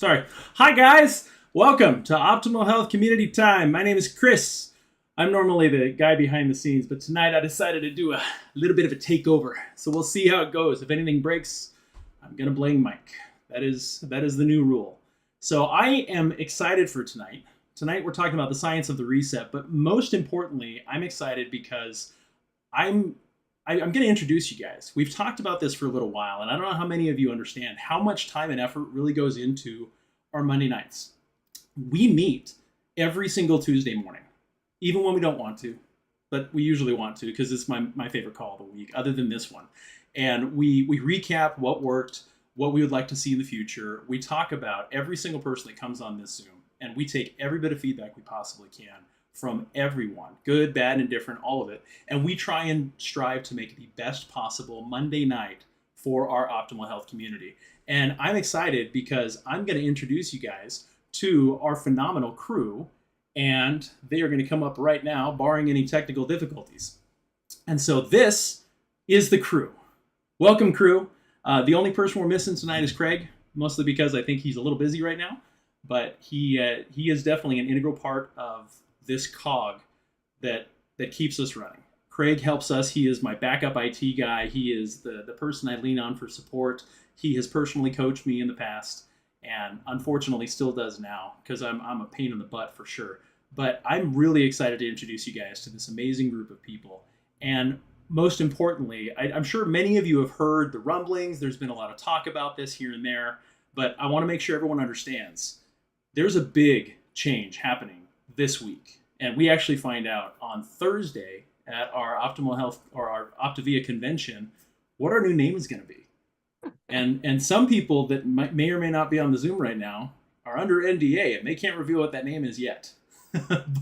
Sorry. Hi, guys. Welcome to Optimal Health Community Time. My name is Chris. I'm normally the guy behind the scenes, but tonight I decided to do a little bit of a takeover. So we'll see how it goes. If anything breaks, I'm going to blame Mike. That is the new rule. So I am excited for tonight. Tonight we're talking about the science of the reset, but most importantly, I'm excited because I'm going to introduce you guys. We've talked about this for a little while, and I don't know how many of you understand how much time and effort really goes into our Monday nights. We meet every single Tuesday morning, even when we don't want to, but we usually want to because it's my favorite call of the week, other than this one. And we recap what worked, what we would like to see in the future. We talk about every single person that comes on this Zoom, and we take every bit of feedback we possibly can from everyone, good, bad, and indifferent, all of it. And we try and strive to make it the best possible Monday night for our optimal health community. And I'm excited because I'm going to introduce you guys to our phenomenal crew, and they are going to come up right now, barring any technical difficulties. And so this is the crew. Welcome, crew. The only person we're missing tonight is Craig, mostly because I think he's a little busy right now, but he is definitely an integral part of this cog that keeps us running. Craig helps us. He is my backup IT guy. He is the person I lean on for support. He has personally coached me in the past, and unfortunately still does now because I'm a pain in the butt for sure. But I'm really excited to introduce you guys to this amazing group of people. And most importantly, I'm sure many of you have heard the rumblings. There's been a lot of talk about this here and there, but I want to make sure everyone understands there's a big change happening this week. And we actually find out on Thursday at our Optimal Health or our Optavia convention what our new name is going to be. And some people that may or may not be on the Zoom right now are under NDA and they can't reveal what that name is yet.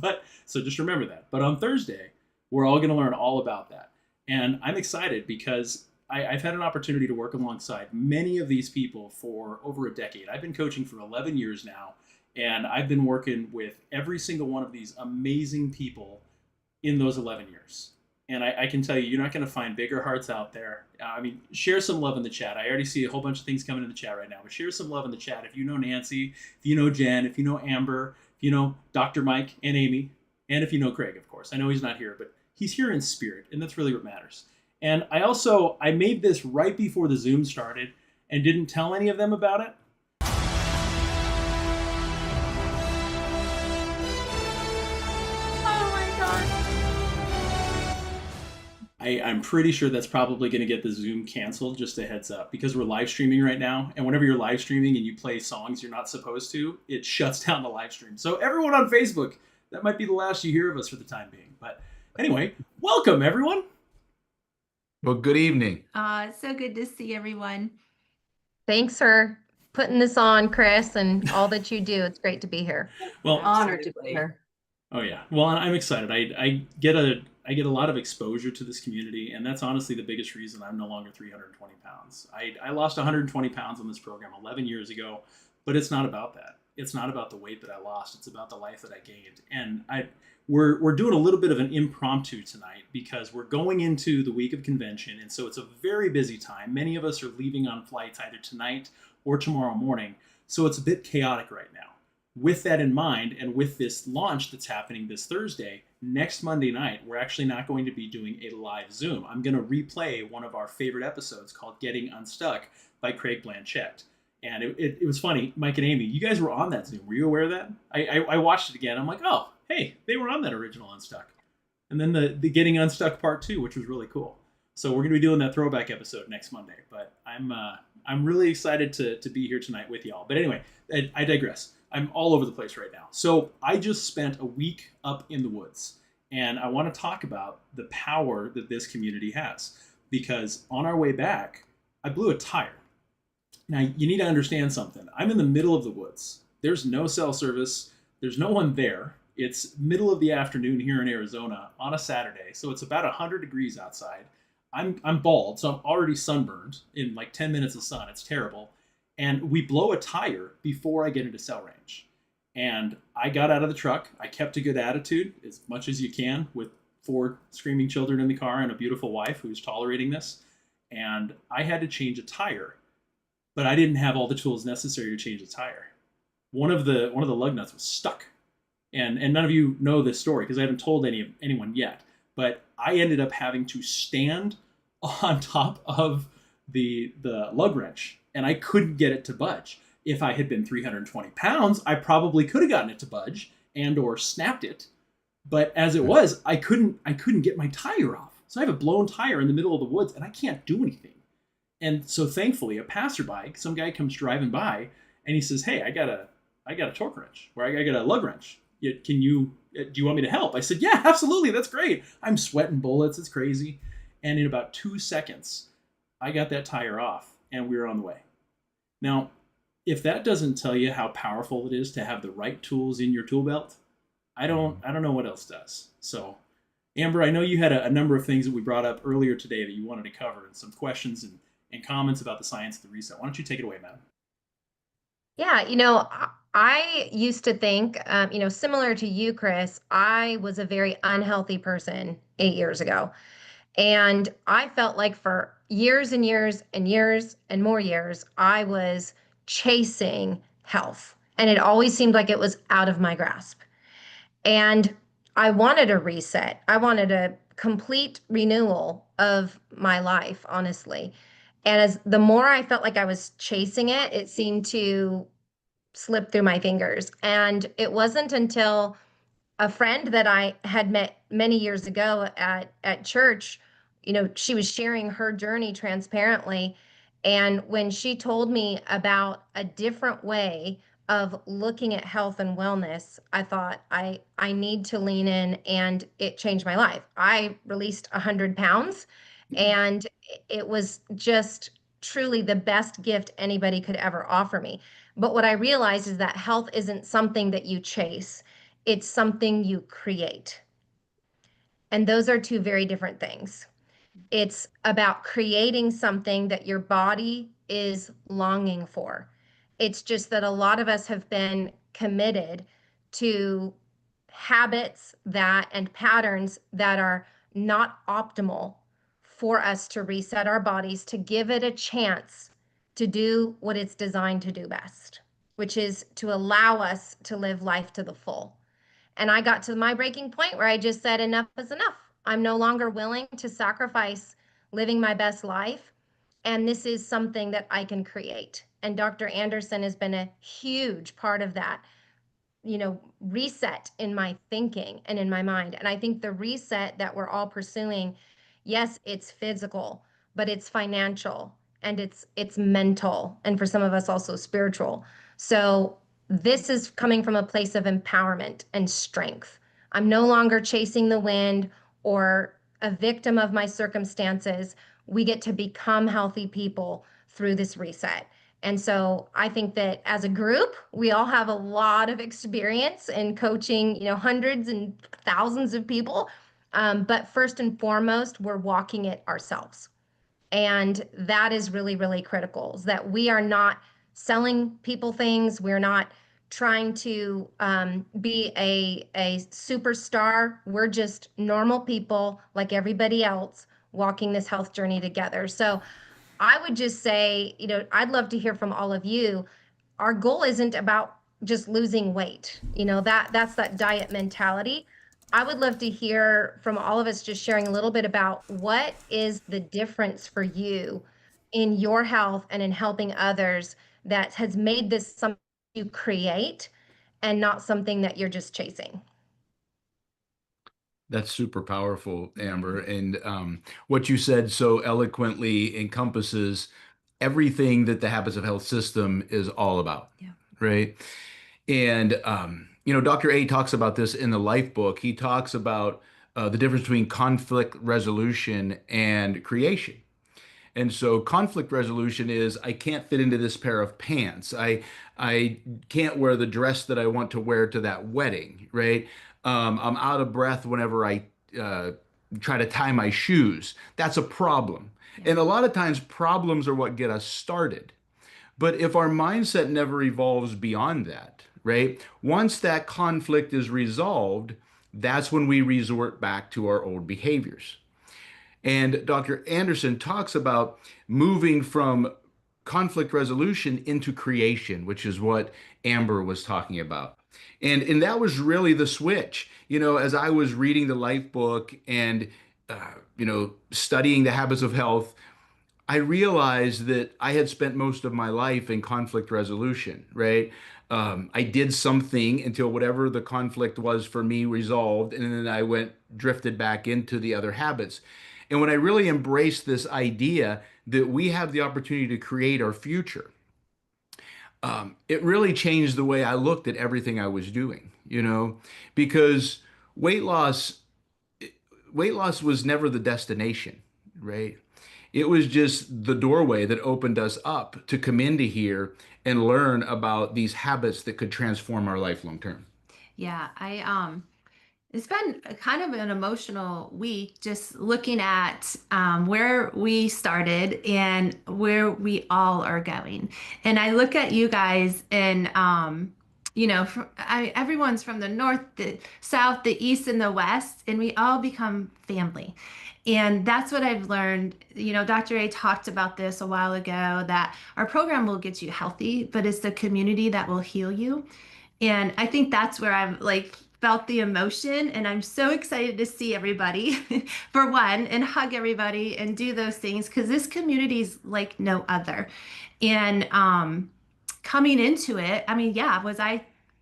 But so just remember that. But on Thursday, we're all going to learn all about that. And I'm excited because I've had an opportunity to work alongside many of these people for over a decade. I've been coaching for 11 years now, and I've been working with every single one of these amazing people in those 11 years. And I can tell you, you're not going to find bigger hearts out there. Share some love in the chat. I already see a whole bunch of things coming in the chat right now, but share some love in the chat. If you know Nancy, if you know Jen, if you know Amber, if you know Dr. Mike and Amy, and if you know Craig, of course. I know he's not here, but he's here in spirit, and that's really what matters. And I made this right before the Zoom started and didn't tell any of them about it. I'm pretty sure that's probably going to get the Zoom canceled, just a heads up, because we're live streaming right now. And whenever you're live streaming and you play songs you're not supposed to, it shuts down the live stream. So everyone on Facebook, that might be the last you hear of us for the time being. But anyway, welcome everyone. Well, good evening. So good to see everyone. Thanks for putting this on, Chris, and all that you do. It's great to be here. Well, honored to be here. Oh yeah. Well, I'm excited. I get a lot of exposure to this community, and that's honestly the biggest reason I'm no longer 320 pounds. I lost 120 pounds on this program 11 years ago, but it's not about that. It's not about the weight that I lost. It's about the life that I gained. And we're doing a little bit of an impromptu tonight because we're going into the week of convention, and so it's a very busy time. Many of us are leaving on flights either tonight or tomorrow morning, so it's a bit chaotic right now. With that in mind, and with this launch that's happening this Thursday, next Monday night, we're actually not going to be doing a live Zoom. I'm going to replay one of our favorite episodes called Getting Unstuck by Craig Blanchett. And it was funny, Mike and Amy, you guys were on that Zoom. Were you aware of that? I watched it again. I'm like, oh, hey, they were on that original Unstuck. And then the Getting Unstuck Part 2, which was really cool. So we're going to be doing that throwback episode next Monday. But I'm really excited to be here tonight with y'all. But anyway, I digress. I'm all over the place right now. So I just spent a week up in the woods, and I want to talk about the power that this community has, because on our way back, I blew a tire. Now, you need to understand something. I'm in the middle of the woods. There's no cell service. There's no one there. It's middle of the afternoon here in Arizona on a Saturday, so it's about 100 degrees outside. I'm bald, so I'm already sunburned in like 10 minutes of sun. It's terrible. And we blow a tire before I get into cell range. And I got out of the truck. I kept a good attitude, as much as you can, with 4 screaming children in the car and a beautiful wife who's tolerating this. And I had to change a tire, but I didn't have all the tools necessary to change the tire. one of the lug nuts was stuck, and none of you know this story because I haven't told anyone yet. But I ended up having to stand on top of the lug wrench, and I couldn't get it to budge. If I had been 320 pounds, I probably could have gotten it to budge and or snapped it. But as it was, I couldn't get my tire off. So I have a blown tire in the middle of the woods, and I can't do anything. And so thankfully, a passerby, some guy comes driving by, and he says, "Hey, I got a torque wrench, or I got a lug wrench. Do you want me to help?" I said, "Yeah, absolutely. That's great." I'm sweating bullets. It's crazy. And in about 2 seconds, I got that tire off, and we were on the way. Now, if that doesn't tell you how powerful it is to have the right tools in your tool belt, I don't know what else does. So, Amber, I know you had a number of things that we brought up earlier today that you wanted to cover, and some questions and comments about the science of the reset. Why don't you take it away, man? Yeah, I used to think, similar to you, Chris, I was a very unhealthy person 8 years ago. And I felt like for years and years and years and more years, I was chasing health. And it always seemed like it was out of my grasp. And I wanted a reset. I wanted a complete renewal of my life, honestly. And as the more I felt like I was chasing it, it seemed to slip through my fingers. And it wasn't until a friend that I had met many years ago at church, she was sharing her journey transparently. And when she told me about a different way of looking at health and wellness, I thought I need to lean in, and it changed my life. I released 100 pounds, and it was just truly the best gift anybody could ever offer me. But what I realized is that health isn't something that you chase, it's something you create. And those are two very different things. It's about creating something that your body is longing for. It's just that a lot of us have been committed to habits that and patterns that are not optimal for us to reset our bodies, to give it a chance to do what it's designed to do best, which is to allow us to live life to the full. And I got to my breaking point where I just said, enough is enough. I'm no longer willing to sacrifice living my best life. And this is something that I can create. And Dr. Anderson has been a huge part of that, reset in my thinking and in my mind. And I think the reset that we're all pursuing, yes, it's physical, but it's financial and it's mental, and for some of us also spiritual. So this is coming from a place of empowerment and strength. I'm no longer chasing the wind or a victim of my circumstances. We get to become healthy people through this reset. And so I think that as a group, we all have a lot of experience in coaching, hundreds and thousands of people. But first and foremost, we're walking it ourselves. And that is really, really critical, is that we are not selling people things. We're not trying to be a superstar. We're just normal people like everybody else walking this health journey together. So I would just say, I'd love to hear from all of you. Our goal isn't about just losing weight. That's that diet mentality. I would love to hear from all of us, just sharing a little bit about what is the difference for you in your health and in helping others that has made this something you create and not something that you're just chasing. That's super powerful, Amber. And what you said so eloquently encompasses everything that the Habits of Health system is all about, Yeah. right? And, Dr. A talks about this in the Life book. He talks about the difference between conflict resolution and creation. And so conflict resolution is I can't fit into this pair of pants. I can't wear the dress that I want to wear to that wedding, right? I'm out of breath whenever I uh, try to tie my shoes. That's a problem. And a lot of times problems are what get us started. But if our mindset never evolves beyond that, right? Once that conflict is resolved, that's when we resort back to our old behaviors. And Dr. Anderson talks about moving from conflict resolution into creation, which is what Amber was talking about. And that was really the switch. As I was reading the Life book and studying the habits of health, I realized that I had spent most of my life in conflict resolution, right? I did something until whatever the conflict was for me resolved, and then I drifted back into the other habits. And when I really embraced this idea that we have the opportunity to create our future, it really changed the way I looked at everything I was doing, because weight loss, weight loss was never the destination, right? It was just the doorway that opened us up to come into here and learn about these habits that could transform our life long term. Yeah, it's been kind of an emotional week just looking at where we started and where we all are going. And I look at you guys and everyone's from the north, the south, the east, and the west, and we all become family. And that's what I've learned. Dr. A talked about this a while ago, that our program will get you healthy, but it's the community that will heal you. And I think that's where I've like felt the emotion, and I'm so excited to see everybody for one, and hug everybody and do those things, because this community is like no other. And coming into it, I mean, yeah,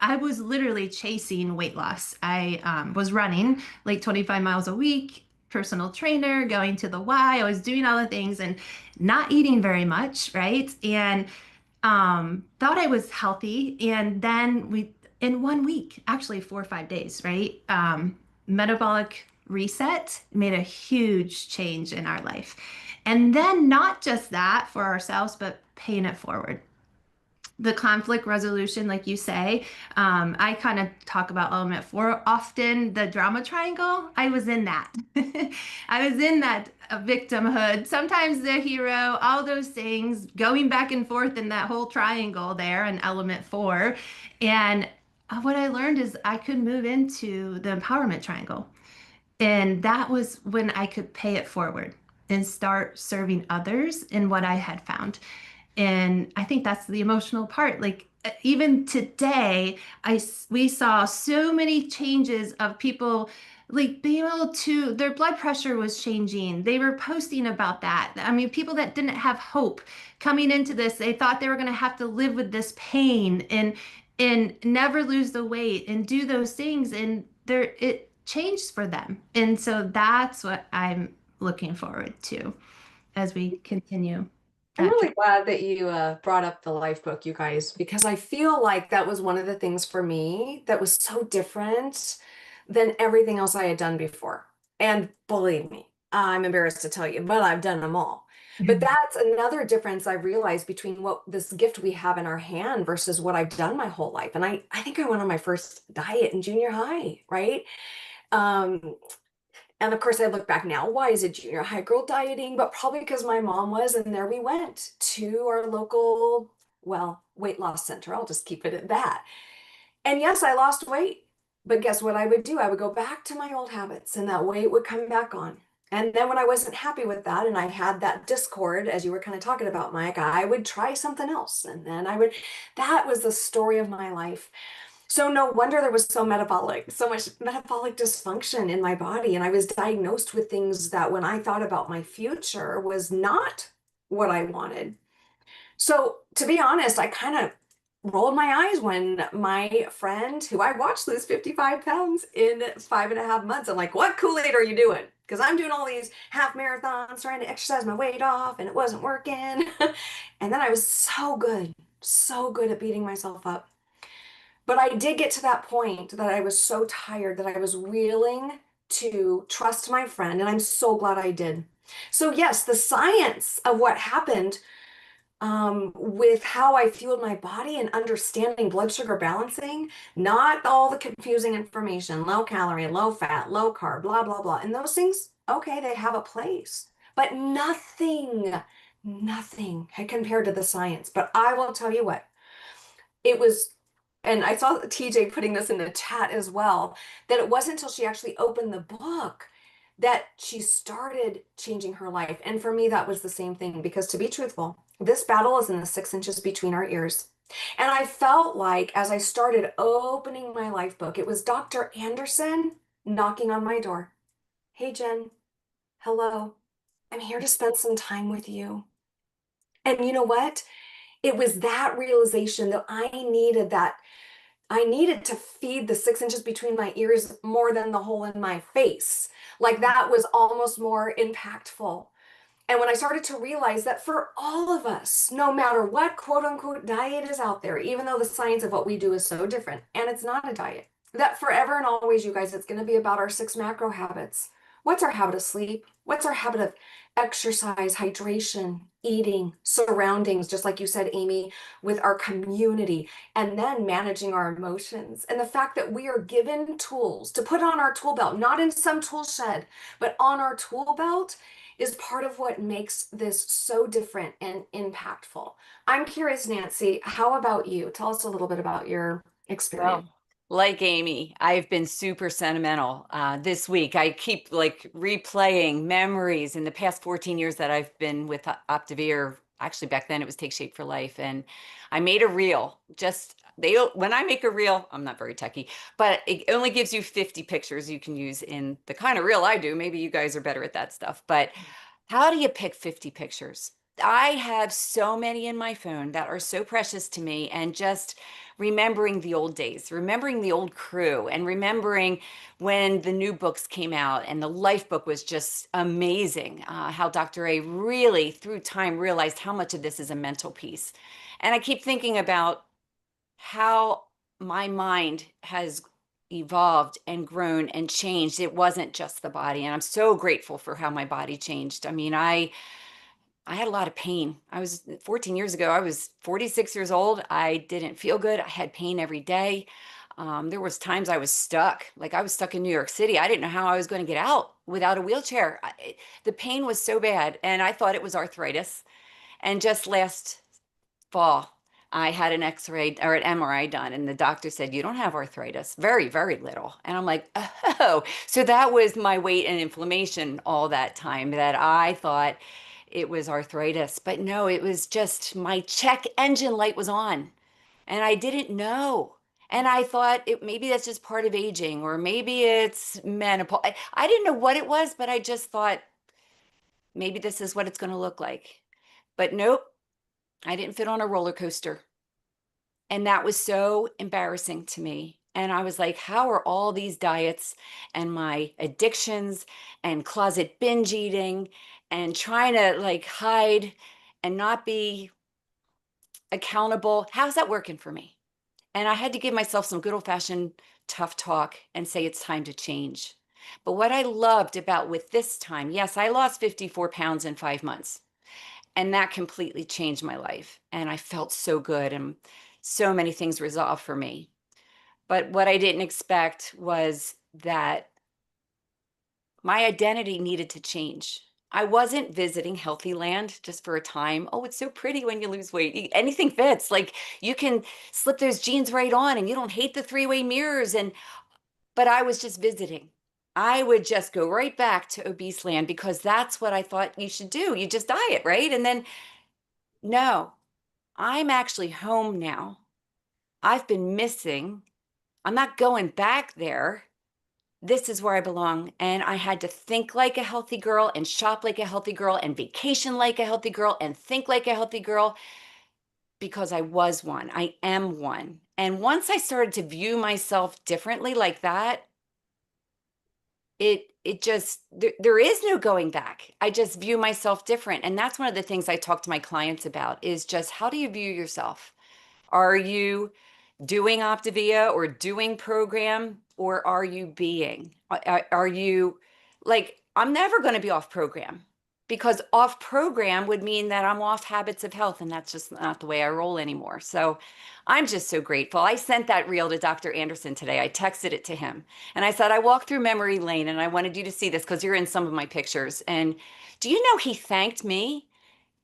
I was literally chasing weight loss. I was running like 25 miles a week, personal trainer, going to the Y. I was doing all the things and not eating very much, right? And thought I was healthy. And then in 1 week, actually 4 or 5 days, right? Metabolic reset made a huge change in our life. And then not just that for ourselves, but paying it forward. The conflict resolution, like you say, I kind of talk about element 4 often, the drama triangle. I was in that. I was in that victimhood, sometimes the hero, all those things, going back and forth in that whole triangle there in element 4. And what I learned is I could move into the empowerment triangle. And that was when I could pay it forward and start serving others in what I had found. And I think that's the emotional part. Like even today, we saw so many changes of people like being able to, their blood pressure was changing. They were posting about that. I mean, people that didn't have hope coming into this, they thought they were going to have to live with this pain and never lose the weight and do those things. And it changed for them. And so that's what I'm looking forward to as we continue. I'm really glad that you brought up the Life book, you guys, because I feel like that was one of the things for me that was so different than everything else I had done before. And believe me, I'm embarrassed to tell you, but I've done them all. But that's another difference I realized between what this gift we have in our hand versus what I've done my whole life. And I think I went on my first diet in junior high, right? And of course, I look back now, why is it junior high girl dieting? But probably because my mom was, and there we went to our local, weight loss center. I'll just keep it at that. And yes, I lost weight, but guess what I would do? I would go back to my old habits and that weight would come back on. And then when I wasn't happy with that and I had that discord, as you were kind of talking about, Mike, I would try something else. And then that was the story of my life. So no wonder there was so much metabolic dysfunction in my body. And I was diagnosed with things that when I thought about my future was not what I wanted. So to be honest, I kind of rolled my eyes when my friend who I watched lose 55 pounds in 5.5 months. I'm like, what Kool-Aid are you doing? Because I'm doing all these half marathons, trying to exercise my weight off, and it wasn't working. And then I was so good at beating myself up. But I did get to that point that I was so tired that I was willing to trust my friend, and I'm so glad I did. So yes, the science of what happened with how I fueled my body and understanding blood sugar balancing, not all the confusing information, low calorie, low fat, low carb, blah, blah, blah. And those things, okay, they have a place, but nothing had compared to the science. But I will tell you what, it was. And I saw TJ putting this in the chat as well, that it wasn't until she actually opened the book that she started changing her life. And for me, that was the same thing, because to be truthful, This battle is in the 6 inches between our ears. And I felt like as I started opening my life book, it was Dr. Anderson knocking on my door. Hey, Jen, hello. I'm here to spend some time with you. And you know what? It was that realization that I needed to feed the 6 inches between my ears more than the hole in my face. Like that was almost more impactful. And when I started to realize that for all of us, no matter what quote unquote diet is out there, even though the science of what we do is so different, and it's not a diet, that forever and always, you guys, it's going to be about our 6 macro habits. What's our habit of sleep? What's our habit of exercise, hydration, eating, surroundings, just like you said, Amy, with our community, and then managing our emotions. And the fact that we are given tools to put on our tool belt, not in some tool shed, but on our tool belt is part of what makes this so different and impactful. I'm curious, Nancy, how about you? Tell us a little bit about your experience. Well, like Amy, I've been super sentimental this week. I keep like replaying memories in the past 14 years that I've been with Optavia. Or actually, back then it was Take Shape for Life, and I made a reel. When I make a reel, I'm not very techie, but it only gives you 50 pictures you can use in the kind of reel I do. Maybe you guys are better at that stuff, but how do you pick 50 pictures? I have so many in my phone that are so precious to me, and just remembering the old days, remembering the old crew, and remembering when the new books came out and the life book was just amazing. How Dr. A really through time realized how much of this is a mental piece. And I keep thinking about how my mind has evolved and grown and changed. It wasn't just the body. And I'm so grateful for how my body changed. I mean, I had a lot of pain. 14 years ago, I was 46 years old. I didn't feel good. I had pain every day. There was times I was stuck. Like I was stuck in New York City. I didn't know how I was going to get out without a wheelchair. The pain was so bad, and I thought it was arthritis. And just last fall, I had an X-ray or an MRI done, and the doctor said, "You don't have arthritis, very, very little." And I'm like, oh, so that was my weight and inflammation all that time that I thought it was arthritis. But no, it was just my check engine light was on, and I didn't know. And I thought maybe that's just part of aging, or maybe it's menopause. I didn't know what it was, but I just thought maybe this is what it's going to look like. But nope, I didn't fit on a roller coaster. And that was so embarrassing to me. And I was like, how are all these diets and my addictions and closet binge eating and trying to like hide and not be accountable? How's that working for me? And I had to give myself some good old fashioned tough talk and say it's time to change. But what I loved about with this time, yes, I lost 54 pounds in 5 months. And that completely changed my life. And I felt so good, and so many things resolved for me. But what I didn't expect was that my identity needed to change. I wasn't visiting Healthy Land just for a time. Oh, it's so pretty when you lose weight. Anything fits. Like you can slip those jeans right on and you don't hate the three-way mirrors. But I was just visiting. I would just go right back to obese land because that's what I thought you should do. You just diet, right? And then, no, I'm actually home now. I've been missing. I'm not going back there. This is where I belong. And I had to think like a healthy girl and shop like a healthy girl and vacation like a healthy girl and think like a healthy girl because I was one. I am one. And once I started to view myself differently like that, it just there is no going back. I just view myself different. And that's one of the things I talk to my clients about is just how do you view yourself? Are you doing Optavia or doing program, or are you being? Are you like, I'm never going to be off program, because off program would mean that I'm off habits of health, and that's just not the way I roll anymore. So I'm just so grateful. I sent that reel to Dr. Anderson today. I texted it to him and I said, I walked through memory lane and I wanted you to see this because you're in some of my pictures. And do you know he thanked me?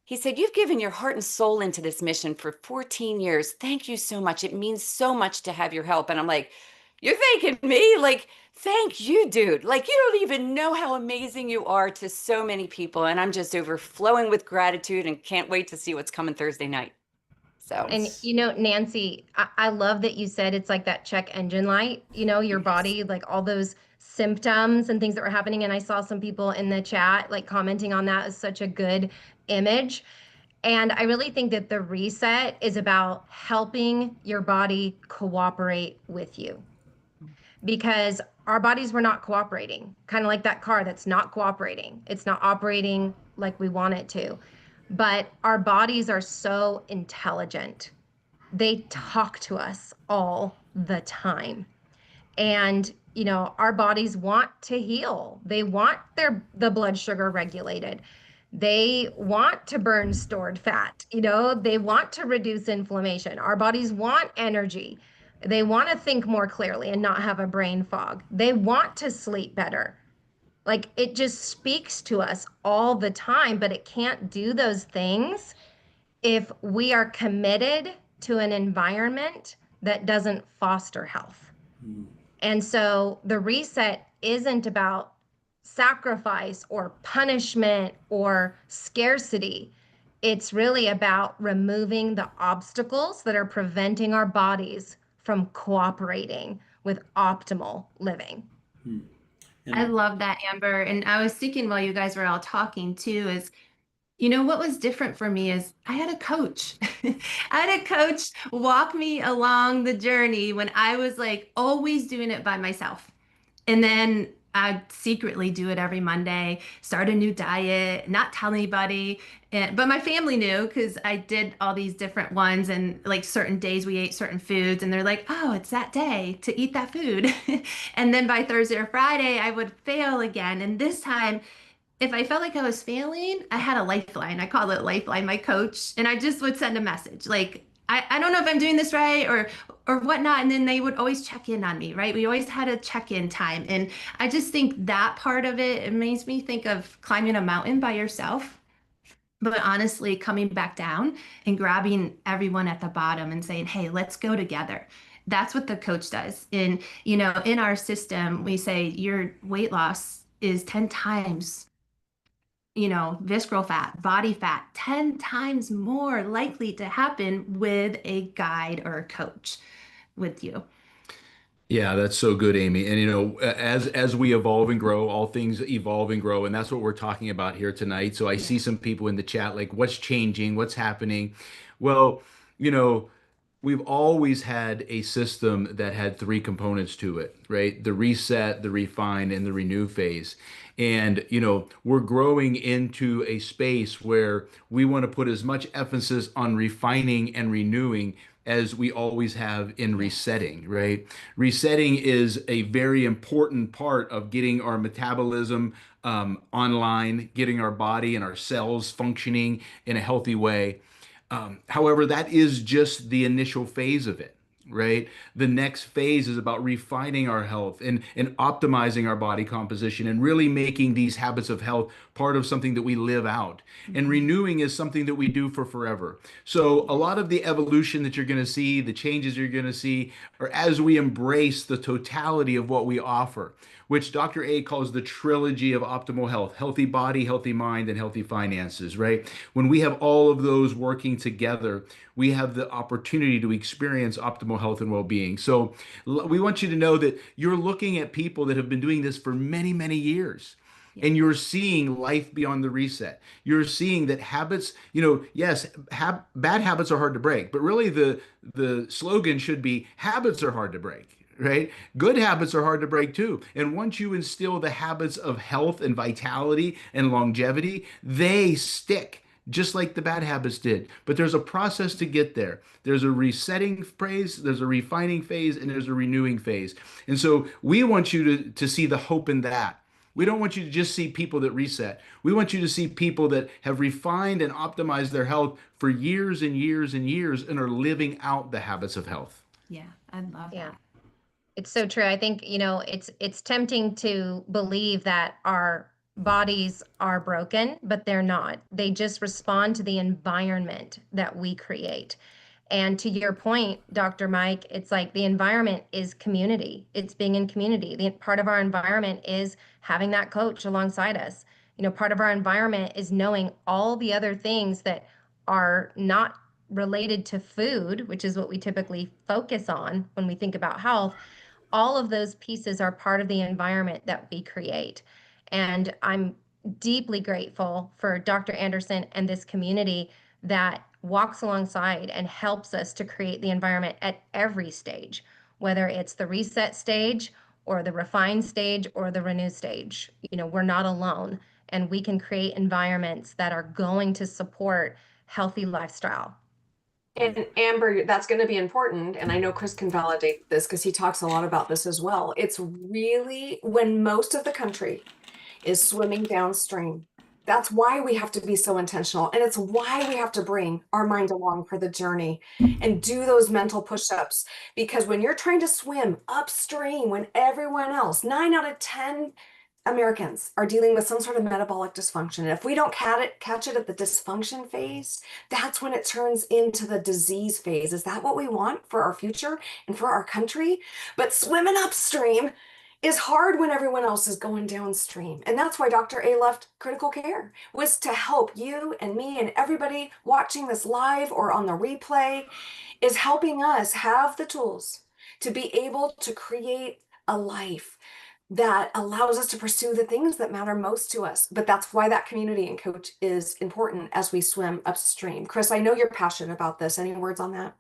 He said, "You've given your heart and soul into this mission for 14 years. Thank you so much. It means so much to have your help." And I'm like, You're thanking me? Like, thank you, dude. Like, you don't even know how amazing you are to so many people. And I'm just overflowing with gratitude and can't wait to see what's coming Thursday night. So, And Nancy, I love that you said it's like that check engine light, your yes. body, like all those symptoms and things that were happening. And I saw some people in the chat like commenting on that as such a good image. And I really think that the reset is about helping your body cooperate with you, because our bodies were not cooperating, kind of like that car that's not cooperating. It's not operating like we want it to. But our bodies are so intelligent. They talk to us all the time. And our bodies want to heal. They want the blood sugar regulated. They want to burn stored fat. They want to reduce inflammation. Our bodies want energy. They want to think more clearly and not have a brain fog. They want to sleep better. Like, it just speaks to us all the time, but it can't do those things if we are committed to an environment that doesn't foster health. And so the reset isn't about sacrifice or punishment or scarcity. It's really about removing the obstacles that are preventing our bodies from cooperating with optimal living. I love that, Amber. And I was thinking while you guys were all talking too, is, what was different for me is I had a coach. I had a coach walk me along the journey when I was like always doing it by myself. And then I'd secretly do it every Monday, start a new diet, not tell anybody. But my family knew because I did all these different ones, and like certain days we ate certain foods, and they're like, oh, it's that day to eat that food. And then by Thursday or Friday, I would fail again. And this time, if I felt like I was failing, I had a lifeline. I call it Lifeline, my coach. And I just would send a message like, I don't know if I'm doing this right or whatnot. And then they would always check in on me, right? We always had a check-in time. And I just think that part of it makes me think of climbing a mountain by yourself, but honestly coming back down and grabbing everyone at the bottom and saying, hey, let's go together. That's what the coach does. And, in our system, we say your weight loss is 10 times visceral fat, body fat, 10 times more likely to happen with a guide or a coach with you. Yeah, that's so good, Amy. And as we evolve and grow, all things evolve and grow, and that's what we're talking about here tonight. So I see some people in the chat like, what's changing? What's happening? Well, we've always had a system that had three components to it, right? The reset, the refine, and the renew phase. And, we're growing into a space where we want to put as much emphasis on refining and renewing as we always have in resetting, right? Resetting is a very important part of getting our metabolism online, getting our body and our cells functioning in a healthy way. However, that is just the initial phase of it, right? The next phase is about refining our health and optimizing our body composition and really making these habits of health part of something that we live out. And renewing is something that we do for forever. So a lot of the evolution that you're going to see, the changes you're going to see, are as we embrace the totality of what we offer, which Dr. A calls the trilogy of optimal health: healthy body, healthy mind, and healthy finances, right? When we have all of those working together, we have the opportunity to experience optimal health and well-being. So we want you to know that you're looking at people that have been doing this for many, many years. And you're seeing life beyond the reset. You're seeing that habits, yes, bad habits are hard to break, but really the slogan should be habits are hard to break. Right? Good habits are hard to break too. And once you instill the habits of health and vitality and longevity, they stick just like the bad habits did. But there's a process to get there. There's a resetting phase, there's a refining phase, and there's a renewing phase. And so we want you to see the hope in that. We don't want you to just see people that reset. We want you to see people that have refined and optimized their health for years and years and years and are living out the habits of health. Yeah, I love that. It's so true. I think, it's tempting to believe that our bodies are broken, but they're not. They just respond to the environment that we create. And to your point, Dr. Mike, it's like the environment is community. It's being in community. The part of our environment is having that coach alongside us. Part of our environment is knowing all the other things that are not related to food, which is what we typically focus on when we think about health. All of those pieces are part of the environment that we create. And I'm deeply grateful for Dr. Anderson and this community that walks alongside and helps us to create the environment at every stage, whether it's the reset stage or the refine stage or the renew stage. We're not alone, and we can create environments that are going to support healthy lifestyle. And Amber, that's going to be important. And I know Chris can validate this because he talks a lot about this as well. It's really when most of the country is swimming downstream. That's why we have to be so intentional. And it's why we have to bring our mind along for the journey and do those mental push-ups. Because when you're trying to swim upstream, when everyone else, 9 out of 10 Americans are dealing with some sort of metabolic dysfunction. And if we don't catch it at the dysfunction phase, that's when it turns into the disease phase. Is that what we want for our future and for our country? But swimming upstream is hard when everyone else is going downstream. And that's why Dr. A left critical care, was to help you and me and everybody watching this live or on the replay, is helping us have the tools to be able to create a life that allows us to pursue the things that matter most to us. But that's why that community and coach is important as we swim upstream. Chris, I know you're passionate about this. Any words on that?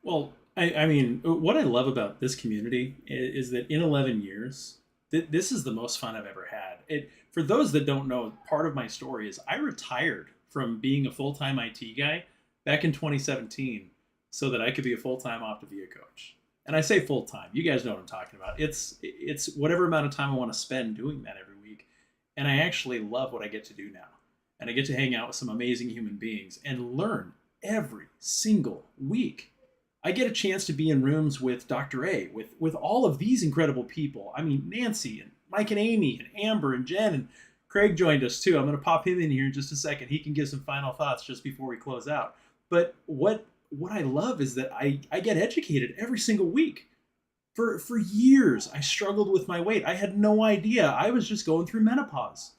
Well, I mean, what I love about this community is that in 11 years, this is the most fun I've ever had. For those that don't know, part of my story is I retired from being a full-time IT guy back in 2017 so that I could be a full-time Optavia coach. And I say full-time. You guys know what I'm talking about. It's whatever amount of time I want to spend doing that every week. And I actually love what I get to do now. And I get to hang out with some amazing human beings and learn every single week. I get a chance to be in rooms with Dr. A, with all of these incredible people. I mean, Nancy and Mike and Amy and Amber and Jen, and Craig joined us too. I'm going to pop him in here in just a second. He can give some final thoughts just before we close out. But what I love is that I get educated every single week. For years, I struggled with my weight. I had no idea. I was just going through menopause.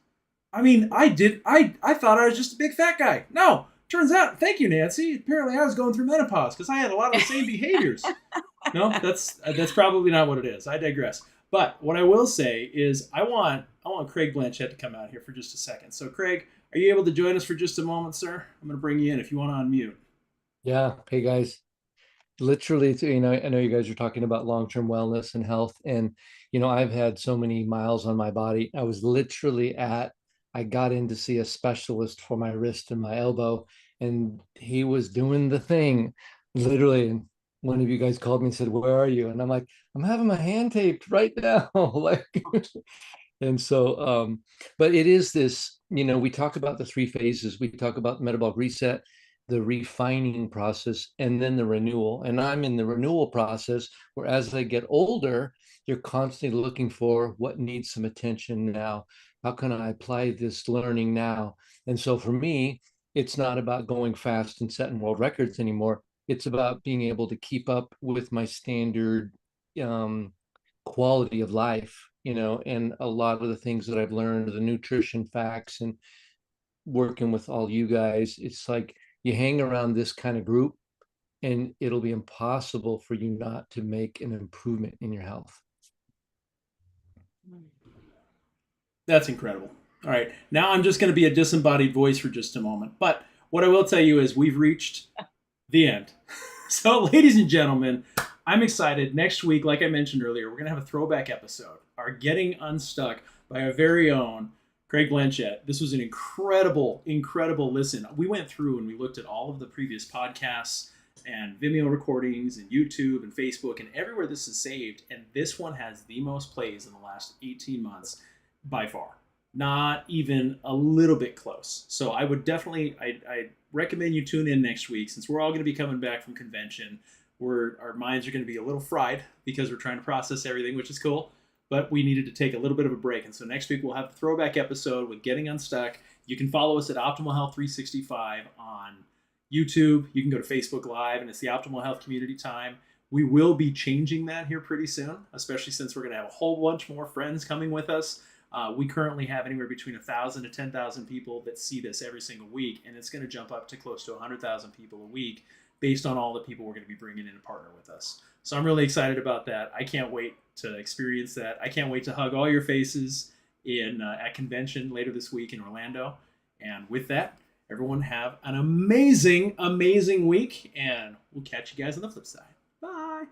I mean, I thought I was just a big fat guy. No. Turns out, thank you, Nancy. Apparently, I was going through menopause because I had a lot of the same behaviors. No, that's probably not what it is. I digress. But what I will say is, I want Craig Blanchette to come out here for just a second. So, Craig, are you able to join us for just a moment, sir? I'm going to bring you in if you want to unmute. Yeah. Hey, guys. Literally, I know you guys are talking about long-term wellness and health, and I've had so many miles on my body. I was literally I got in to see a specialist for my wrist and my elbow, and he was doing the thing, literally. And one of you guys called me and said, "Where are you?" And I'm like, "I'm having my hand taped right now." Like, and so, but it is this, we talk about the 3 phases. We talk about metabolic reset, the refining process, and then the renewal. And I'm in the renewal process where, as I get older, you're constantly looking for what needs some attention now. How can I apply this learning now? And so for me, it's not about going fast and setting world records anymore. It's about being able to keep up with my standard quality of life, and a lot of the things that I've learned, the nutrition facts, and working with all you guys. It's like you hang around this kind of group and it'll be impossible for you not to make an improvement in your health. That's incredible. All right. Now I'm just going to be a disembodied voice for just a moment. But what I will tell you is we've reached the end. So, ladies and gentlemen, I'm excited. Next week, like I mentioned earlier, we're going to have a throwback episode, our Getting Unstuck by our very own Craig Blanchette. This was an incredible, incredible listen. We went through and we looked at all of the previous podcasts and Vimeo recordings and YouTube and Facebook and everywhere this is saved. And this one has the most plays in the last 18 months by far. Not even a little bit close. So I would definitely, I recommend you tune in next week, since we're all going to be coming back from convention. Our minds are going to be a little fried because we're trying to process everything, which is cool. But we needed to take a little bit of a break. And so next week we'll have a throwback episode with Getting Unstuck. You can follow us at Optimal Health 365 on YouTube. You can go to Facebook Live, and it's the Optimal Health Community Time. We will be changing that here pretty soon, especially since we're going to have a whole bunch more friends coming with us. We currently have anywhere between 1,000 to 10,000 people that see this every single week, and it's going to jump up to close to 100,000 people a week based on all the people we're going to be bringing in to partner with us. So I'm really excited about that. I can't wait to experience that. I can't wait to hug all your faces at convention later this week in Orlando. And with that, everyone have an amazing, amazing week, and we'll catch you guys on the flip side. Bye.